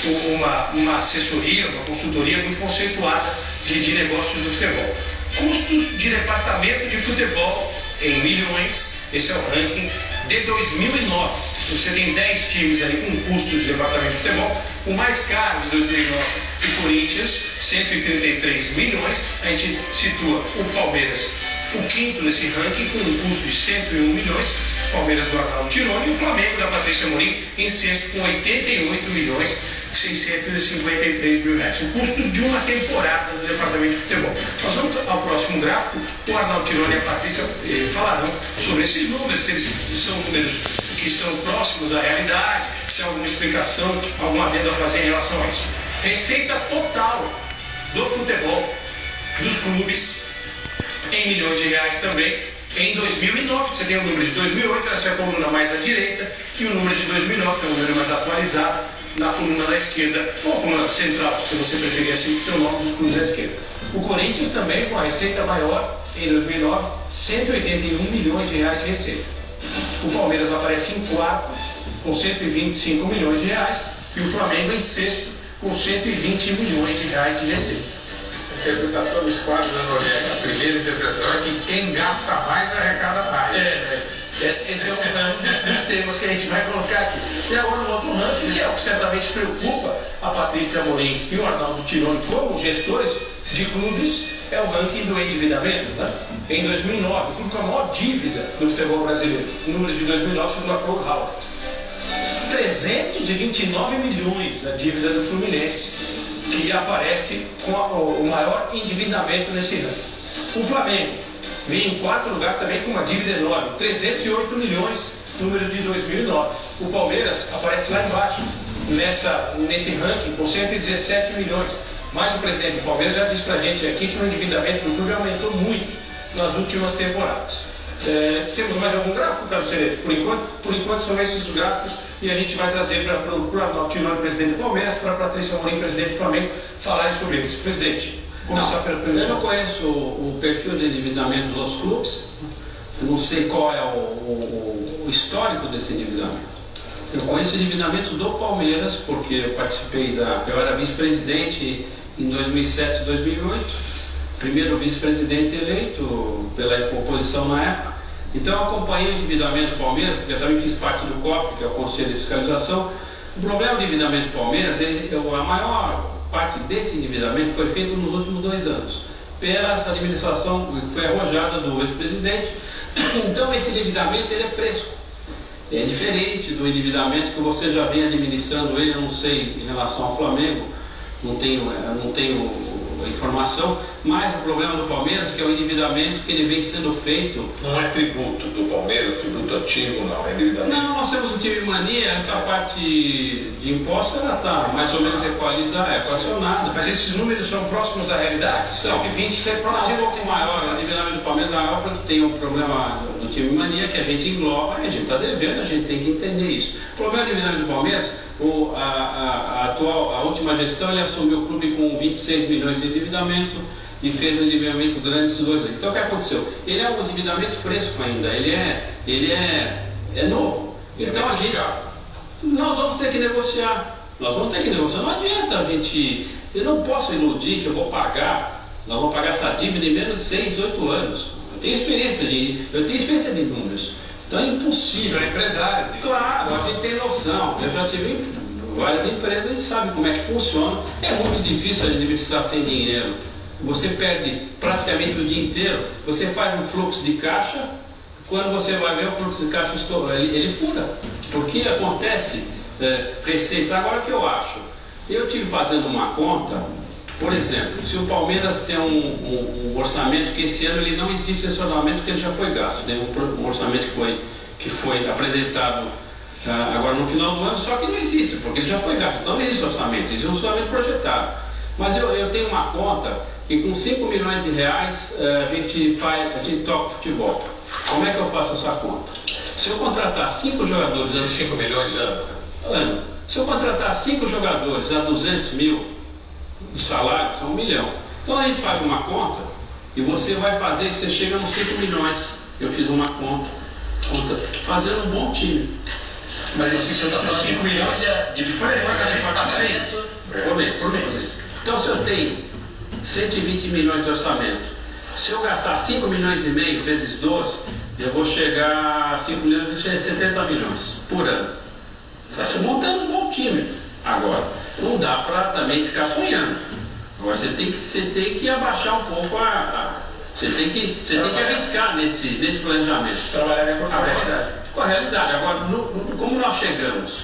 uma assessoria, uma consultoria muito conceituada de negócios do futebol. Custos de departamento de futebol em milhões, esse é o ranking de 2009. Você tem 10 times aí com custos de departamento de futebol. O mais caro de 2009, o Corinthians, 133 milhões. A gente situa o Palmeiras, o quinto nesse ranking, com um custo de 101 milhões. Palmeiras do Arnaldo Tironi, e o Flamengo da Patrícia Amorim em sexto com 88 milhões 653 mil reais. O custo de uma temporada do departamento de futebol. Nós vamos ao próximo gráfico. O Arnaldo Tironi e a Patrícia falarão sobre esses números, se eles são números que estão próximos da realidade, se há alguma explicação, alguma adendo a fazer em relação a isso. Receita total do futebol, dos clubes, em milhões de reais também. Em 2009, você tem o número de 2008, essa é a coluna mais à direita, e o número de 2009, que é o número mais atualizado, na coluna da esquerda, ou a coluna central, se você preferir assim, que é o nome dos clubes da esquerda. O Corinthians também, com a receita maior, em 2009, 181 milhões de reais de receita. O Palmeiras aparece em quarto, com 125 milhões de reais, e o Flamengo em sexto, com 120 milhões de reais de receita. A interpretação dos quadros da Noriega, a primeira interpretação é que quem gasta mais arrecada mais. Esse é um dos temas que a gente vai colocar aqui. E agora um outro ranking, que é o que certamente preocupa a Patrícia Amorim e o Arnaldo Tironi como gestores de clubes, é o ranking do endividamento. Né? Em 2009, o clube com a maior dívida do futebol brasileiro, o número de 2009 segundo a Crowe Howard, 329 milhões da dívida do Fluminense, que aparece com o maior endividamento nesse ranking. O Flamengo vem em quarto lugar também com uma dívida enorme, 308 milhões, número de 2009. O Palmeiras aparece lá embaixo, nesse ranking, com 117 milhões. Mas o presidente do Palmeiras já disse pra gente aqui que o endividamento do clube aumentou muito nas últimas temporadas. Temos mais algum gráfico, Carlos Cerejo? Por enquanto são esses os gráficos, e a gente vai trazer para o Arnaldo Tironi, presidente do Palmeiras, para a Patrícia Amorim, presidente do Flamengo, falarem sobre isso. Presidente, começar pelo eu não conheço o perfil de endividamento dos clubes, eu não sei qual é o histórico desse endividamento. Eu conheço o endividamento do Palmeiras, porque eu era vice-presidente em 2007 e 2008, primeiro vice-presidente eleito pela oposição na época. Então eu acompanhei o endividamento do Palmeiras, porque eu também fiz parte do COF, que é o Conselho de Fiscalização. O problema do endividamento do Palmeiras, a maior parte desse endividamento foi feito nos últimos 2 anos, pela administração que foi arrojada do ex-presidente. Então esse endividamento ele é fresco, é diferente do endividamento que você já vem administrando ele. Eu não sei em relação ao Flamengo, não tenho informação, mas o problema do Palmeiras que é o endividamento que ele vem sendo feito. Não é tributo do Palmeiras, tributo antigo, não, é endividamento. Não, nós temos o time mania, essa parte de imposto ela está mais ou menos equacionada. Mas esses números são próximos da realidade? 120 ser próximo. Um pouco maior, o endividamento do Palmeiras é maior porque tem um problema do time mania que a gente engloba, e a gente está devendo, a gente tem que entender isso. O problema do endividamento do Palmeiras, a última gestão, ele assumiu o clube com 26 milhões de endividamento e fez um endividamento grande nesses 2 anos. Então o que aconteceu? Ele é um endividamento fresco ainda, ele é novo. Então nós vamos ter que negociar. Não adianta a gente. Eu não posso iludir que eu vou pagar. Nós vamos pagar essa dívida em menos de 6, 8 anos. Eu tenho experiência de números. Então é impossível. É empresário. Claro, a gente tem noção. Eu já tive várias empresas, a gente sabe como é que funciona. É muito difícil administrar sem dinheiro. Você perde praticamente o dia inteiro. Você faz um fluxo de caixa, quando você vai ver o fluxo de caixa ele fura. Porque acontece receitas. Agora o que eu acho? Eu tive fazendo uma conta, por exemplo, se o Palmeiras tem um orçamento que esse ano ele não existe esse orçamento porque ele já foi gasto. Tem um orçamento que foi apresentado agora no final do ano, só que não existe, porque ele já foi gasto. Então não existe orçamento, existe um orçamento projetado. Mas eu tenho uma conta que com 5 milhões de reais a gente toca futebol. Como é que eu faço essa conta? Se eu contratar 5 jogadores... 5 milhões de ano. Se eu contratar 5 jogadores a 200 mil de salário, são 1 milhão. Então a gente faz uma conta e você vai fazer que você chega nos 5 milhões. Eu fiz uma conta fazendo um bom time. Mas esses 5 milhões de diferença, tem 120 milhões de orçamento. Se eu gastar 5 milhões e meio vezes 12, eu vou chegar a 5 milhões, 70 milhões por ano. Está se montando um bom time. Agora, não dá para também ficar sonhando. Agora você tem que abaixar um pouco você tem que arriscar nesse planejamento. Trabalhar com a realidade. Com a realidade. Agora, como nós chegamos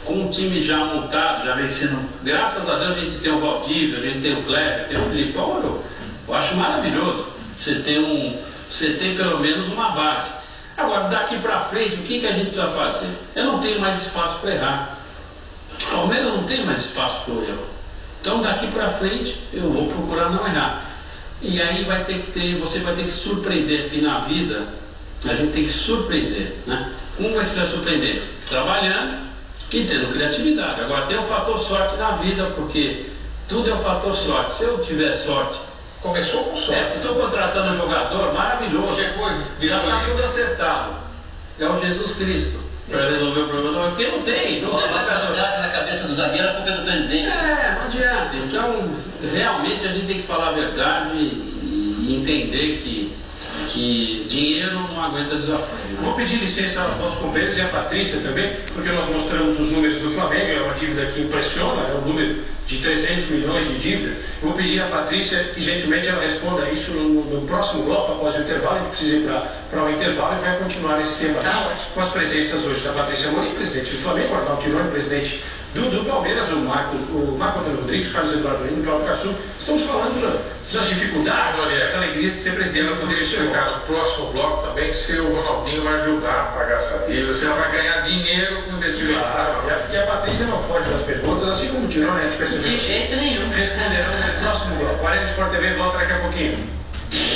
com um time já montado, já vencendo, graças a Deus a gente tem o Valdívia, a gente tem o Kleber, tem o Filipão, eu acho maravilhoso. Você tem pelo menos uma base. Agora, daqui para frente, o que a gente precisa fazer? Eu não tenho mais espaço para errar. O Palmeiras não tem mais espaço para o erro. Então, daqui para frente, eu vou procurar não errar. E aí você vai ter que surpreender. E na vida, a gente tem que surpreender, né? Como é que você vai surpreender? Trabalhando e tendo criatividade. Agora, tem o fator sorte na vida, porque tudo é um fator sorte. Se eu tiver sorte... Começou com sorte. Estou contratando um jogador maravilhoso. Chegou, já está tudo acertado. É o Jesus Cristo. Para resolver o problema, porque não tem jogador. Na cabeça do zagueiro, a culpa é do presidente. Não adianta. Então, realmente a gente tem que falar a verdade e entender que dinheiro não aguenta desafio. Vou pedir licença aos nossos companheiros e à Patrícia também, porque nós mostramos os números do Flamengo, é uma dívida que impressiona, é um número de 300 milhões de dívida. Vou pedir à Patrícia que gentilmente ela responda isso no próximo bloco, após o intervalo. A gente precisa ir para o intervalo e vai continuar esse tema aqui, com as presenças hoje da Patrícia Amorim, presidente do Flamengo, Arnaldo Tironi, presidente do Palmeiras, o Marco Antônio Rodrigues, Carlos Eduardo Lino, Cláudio Caçu. Estamos falando das dificuldades, da alegria de ser presidente. Eu poderia explicar no próximo bloco também se o Ronaldinho vai ajudar a pagar essa dívida, se ela vai ganhar dinheiro com investimento. Claro, e a Patrícia não foge das perguntas, assim como o Tironi, a gente percebeu. De jeito nenhum. Responderão no próximo bloco. O Arena Sport TV volta daqui a pouquinho.